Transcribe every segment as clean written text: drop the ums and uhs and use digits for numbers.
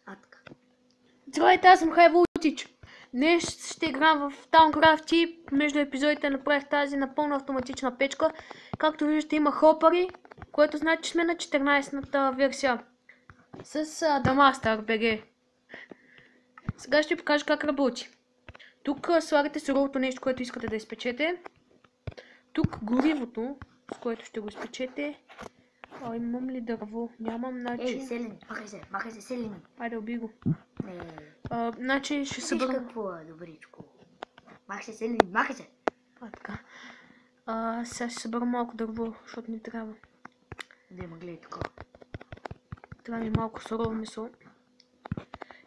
Атка. Здравейте, аз съм Хайволтич. Днес ще играм в Towncraft и между епизодите направих тази напълно автоматична печка. Както виждате има хопари, което значи, че сме на 14-та версия с Damaster BG. Сега ще ви покажа как работи. Тук слагате суровото нещо, което искате да изпечете. Тук горивото, с което ще го изпечете. Имам ли дърво? Нямам, значи... Ей, селени, махай се, селени. Айде, убий го. Не. Значи ще съберем... Виж какво е, добричко. Махай се, селени, махай се. Така. Сега ще събера малко дърво, защото ни трябва. Да има, гледай така. Трябва ми малко сурово месо.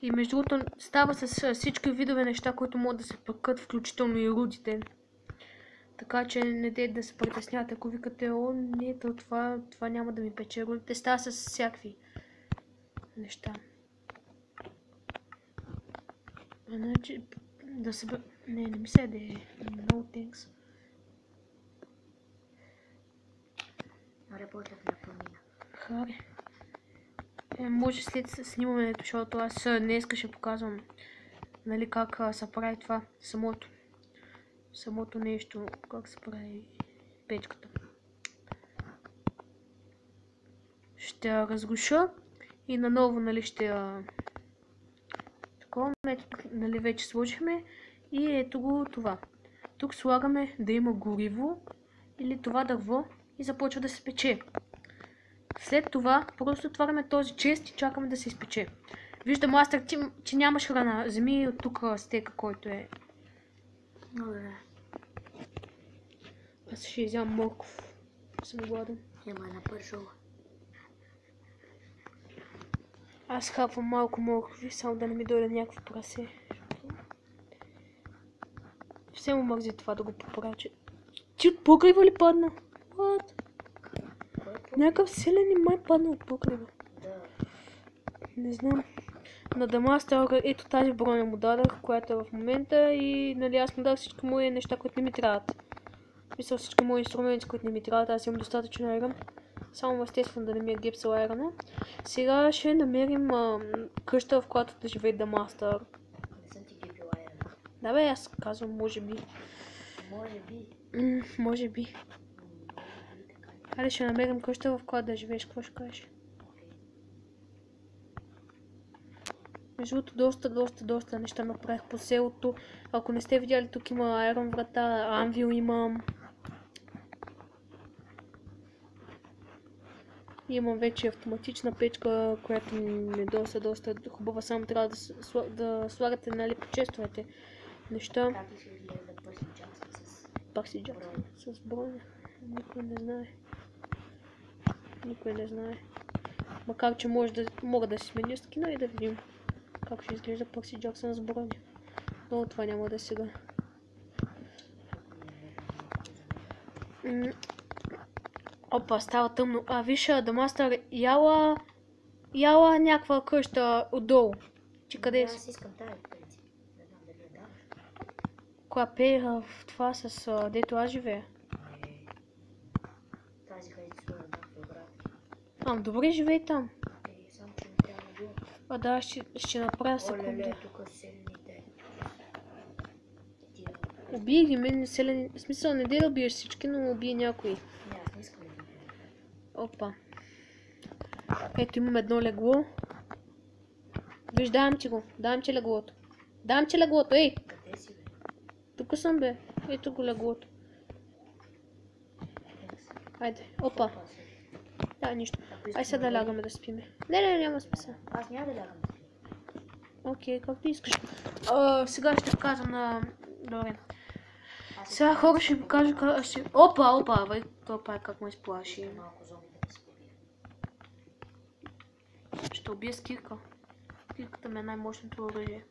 И между другото става с всички видове неща, които могат да се пъкат, включително и рудите. Така че не дей да се притеснявате, ако викате, о, не, това няма да ми пече рудите. Става с всякакви неща. Значи, да се... Не ми се да е. No thanks. Работят на планина. Харе. Може след снимането, защото аз днес ще показвам, нали, как се прави това, самото нещо, как се прави печката. Ще я разруша и наново, нали, ще я... Такова метод, нали, вече сложихме и ето го това. Тук слагаме да има гориво или това дърво и започва да се пече. След това просто отваряме този чест и чакаме да се изпече. Виждам, Мастер, че нямаш храна. Вземи от тук стека, който е. Добре. Аз ще изям морков. Съм гладен. Има една пържола. Аз хапвам малко моркови, само да не ми дойде някакво прасе. Все му мързи това да го поправя. Ти от покрива ли падна? What? Някакъв селен и май падна от покрива. Да. Не знам. На Damaster ето тази броня му дадах, която е в момента и нали аз му дах всички мои неща, които не ми трябват. Мисля всички мои инструменти, които не ми трябват, аз имам достатъчно айрон. Само естествено да не ми е гепсал айрона. Сега ще намерим къща, в която да живее Damaster. Не съм ти гепил айрона. Да бе, аз казвам може би. Може би. Може би. Хайде ще намерим къща, в която да живееш, какво ще кажеш? Между другото, доста неща направих по селото. Ако не сте видяли, тук има айрон врата, анвил имам. Имам вече автоматична печка, която ми е доста хубава. Само трябва да слагате, нали, по честовете неща. Как ли ще изглежда Пърси джак с броня? Никой не знае. Макар че мога да си сменя скина и да видим как ще изглежда Пърси Джаксън с броня. Но това няма да е сега. Опа, става тъмно. Виж, Damaster, яла някаква къща отдолу. Ти къде е? Аз искам тази принцип. Не знам дали я даваш. Коя пее в това с дето аз живея? Тази където сложа някакви оградки. Добре, живей там. Само че не трябва да било. Да, ще направя секунда. Оле, тук селените. Убий ги, мен селени... В смисъл, не дей да убиеш всички, но убий някои. Не, аз не искам да ги убия. Опа. Ето имам едно легло. Виж, давам ти го. Давам ти леглото. Ей! Къде си, бе? Тук съм, бе. Ето го леглото. Айде, опа. Да, нищо. Ай сега да лягаме да спиме. Не, няма смисъл. Аз няма да лягам да спим. Окей, както искаш. Сега ще покажа на... Добре. Сега хора ще покажа как ще... Опа, бе. Това е как ме изплаши. Малко зомби да се побия. Ще убия с кирка. Кирката ми е най-мощното оръжие.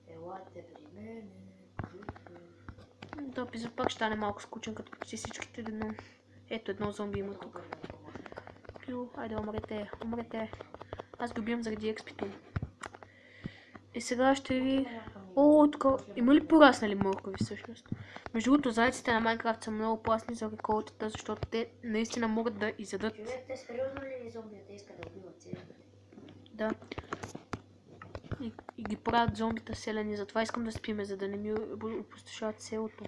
Елате при мене. Да, пиза пак ще стане малко скучен, като почти всичките дно. Ето едно зомби има тук. Айде, умрете. Аз го убивам заради експито. И сега ще ви... Тук има ли пораснали моркови всъщност? Между другото, зайците на Майнкрафт са много опасни за реколтата, защото те наистина могат да изядат. Човек, те сериозно ли зомбията искат да убиват целите? Да. И ги правят зомбита селени, затова искам да спиме, за да не ми опустошават селото.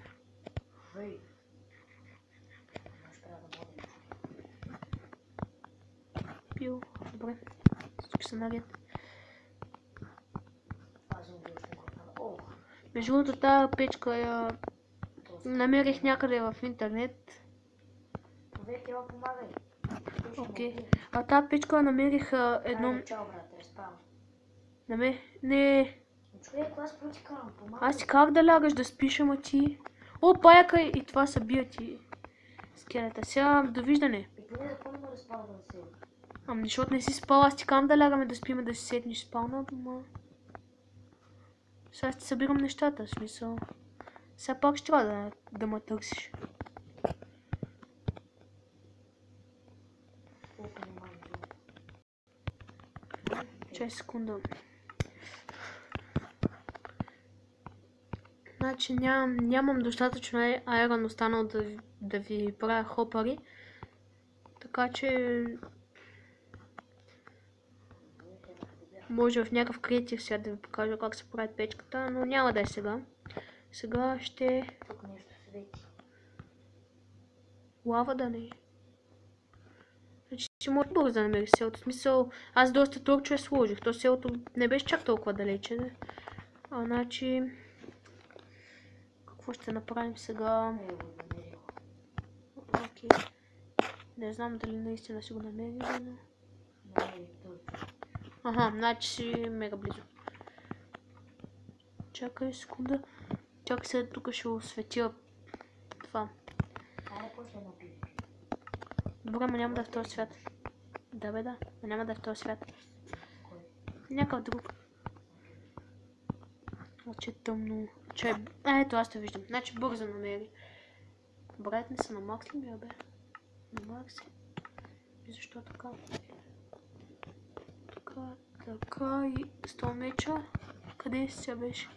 Пил, добре. Всички са наред. Между другото, тази печка я намерих някъде в интернет. Окей. А тази печка я намерих едно... Не. Аз си как да лягаш да спиш, ама ти... О, паяка и това са бия ти скелета. Сега довиждане. Ами защото не си спал, аз ти кам да лягаме да спиме да си сетнеш спална, ама... Сега ще събирам нещата, в смисъл. Сега пак ще трябва да ме търсиш. Чай секунда. Значи нямам достатъчно айрон останал да ви правя хопари. Така че... Може в някакъв креатив сега да ви покажа как се прави печката, но няма да е сега. Сега ще... Тук нещо свети. Лава да не е. Значи си може бързо да намериш селото. В смисъл, аз доста торчове сложих. То селото не беше чак толкова далече. Не? Значи... Какво ще направим сега? Окей. Не знам дали наистина си го намерим, но... Аха, значи си мега близо. Чакай секунда. Чакай сега тук ще осветя това. Добре, ма няма да е в този свят. Да бе да, но няма да е в този свят. Някакъв друг. Че е тъмно. Ето аз те виждам. Значи бързо намери. Брат не са на макс ли бе? На макс. И защо така? Така и 100 меча. Къде сега беше?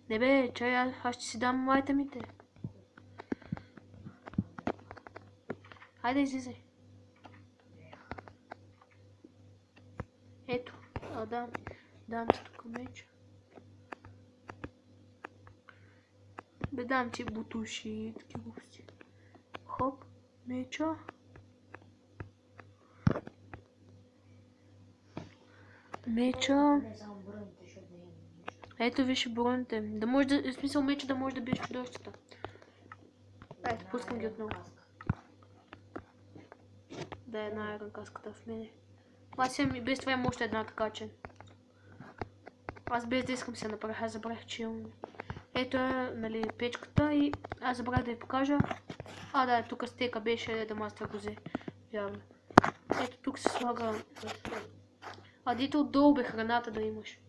Не бе, чай, аз ще си дам айтемите. Хайде, излизай. Ето, дам ти тук меч. Бе, дам ти бутуши и такива глупости. Хоп, меча. Ето виж броните. Да може да, в смисъл меча да може да биеш чудовищата. Ето, пускам ги отново. Да е една айрон каската в мене. Аз имам и без това имам още една, така че... Аз без да искам се направя, аз забравих, че имам... Ето е, нали, печката и аз забравих да я покажа. Да, тук стека беше да мастер го взе. Вярно. Ето тук се слага... Дето отдолу бе храната да имаш.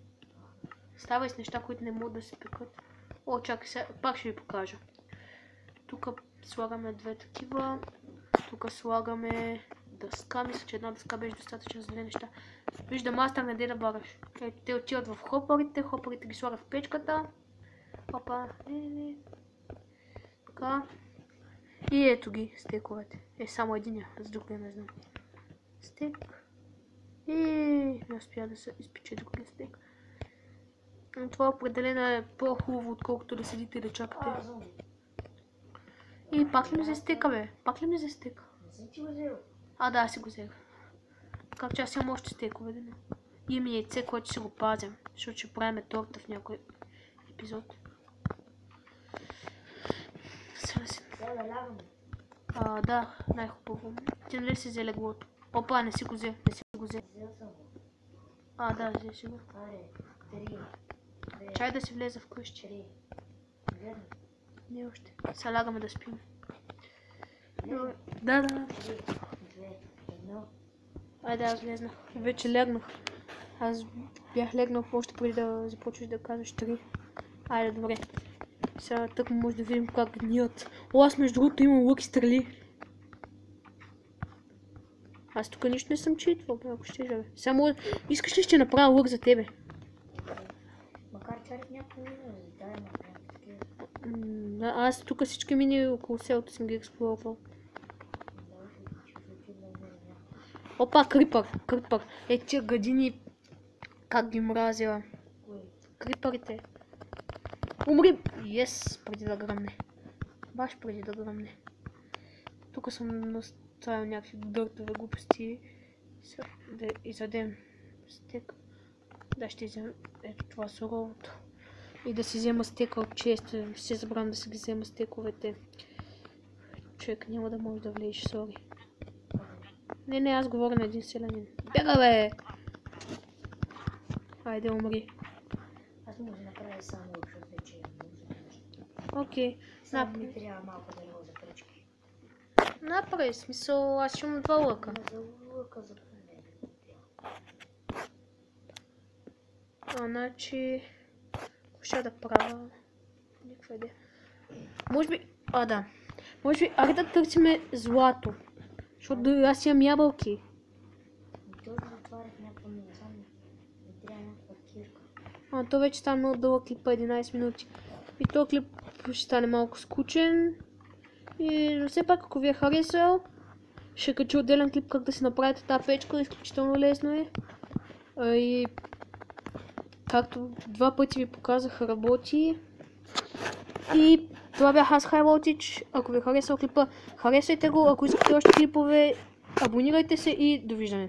Ставай с неща, които не могат да се пекат. О, чакай сега, пак ще ви покажа. Тук слагаме две такива. Тук слагаме дъска. Мисля, че една дъска беше достатъчно за две неща. Вижда мастер, не де да бараш. Ето, те отиват в хопарите. Хопарите ги слагат в печката. Опа, не. Така. И ето ги стековете. Само единия, с другия не знам. Стек. И не успя да се изпече другия стек. Това определено е по-хубаво, отколкото да седите и да чакате. И пак ли ми взе стека, бе? Пак ли ми взе стека? Не съм ти го взел. Да, си го взех. Как че аз имам още стекове, да не. Имам яйце, което си го пазям, защото ще правим торта в някой епизод. Сега да лягаме. Да, най-хубаво. Ти нали си взе леглото? Опа, не си го взе, Взел съм го. Да, взе си го. 3. Чай да си влезе в къщи. 3. Верно. Не още. Сега лягаме да спим. Да. 3, 2, 1. Айде, аз влезнах. Вече легнах. Аз бях легнал още преди да започваш да казваш 3. Айде, добре. Сега тък може да видим как гният. Аз между другото имам лък и стрели. Аз тук нищо не съм читвал, ако ще жаве. Само искаш ли ще направя лък за тебе? Макар чарих някакво минало, да има такива. Аз тук всички мини около селото съм ги експлорвал. Опа, крипър. Е, тия гадини. Как ги мразя. Кой? Крипърите. Умри! Yes, преди да гръмне. Баш преди да гръмне. Тук съм наставил някакви дъртове глупости. Сега да изядем стек. Да, ще взема ето това суровото. И да си взема стека от честа. Ще забравям да си ги взема стековете. Човек няма да може да влезеш, сори. Не, аз говоря на един селянин. Бега, бе! Айде, умри. Аз може да направя само защото вече Окей. само ми трябва малко да роза пречки. Направи смисъл, аз ще имам 2 лъка. За лъка за не. Значи... Ще да правя... Никаква идея. Може би... да. Може би, аре да търсиме злато. Защото аз имам ябълки. Точно затварях някаква мина, само ми трябва някаква кирка. То вече стана много дълъг клип, 11 минути. И този клип ще стане малко скучен. И все пак, ако ви е харесал, ще кача отделен клип как да си направите тази печка, изключително лесно е. И както 2 пъти ви показах, работи. И това бях аз, Хайлотич. Ако ви е харесал клипа, харесайте го. Ако искате още клипове, абонирайте се и довиждане.